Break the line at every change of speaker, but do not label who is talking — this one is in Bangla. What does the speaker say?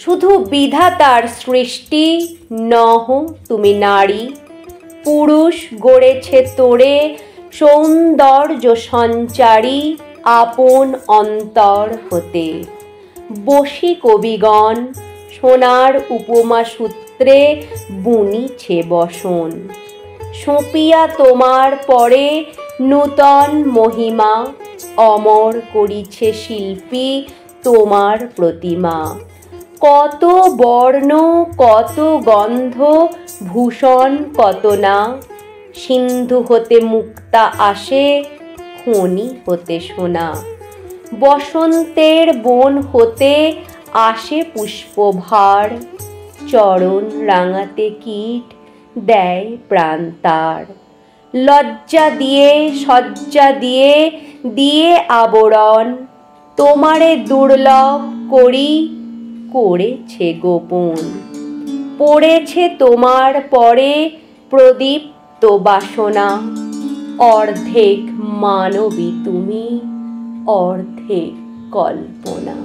শুধু বিধাতার সৃষ্টি নহ তুমি নারী, পুরুষ গড়েছে তোরে সৌন্দর্য সঞ্চারী আপন অন্তর হতে। বসি কবিগণ সোনার উপমা সূত্রে বুনিছে বসন, সঁপিয়া তোমার পরে নূতন মহিমা অমর করিছে শিল্পী তোমার প্রতিমা। কত বর্ণ কত গন্ধ ভূষণ কত না, সিন্ধু হতে মুক্তা আসে খনি হতে সোনা। বসন্তের বন হতে আসে পুষ্পভার, চরণ রাঙাতে কীট দেয় প্রাণ তার। লজ্জা দিয়ে সজ্জা দিয়ে দিয়ে আবরণ, তোমারে দুর্লভ করি করেছে গোপন। পড়েছে তোমার পরে প্রদীপ্ত বাসনা, অর্ধেক মানবী তুমি অর্ধেক কল্পনা।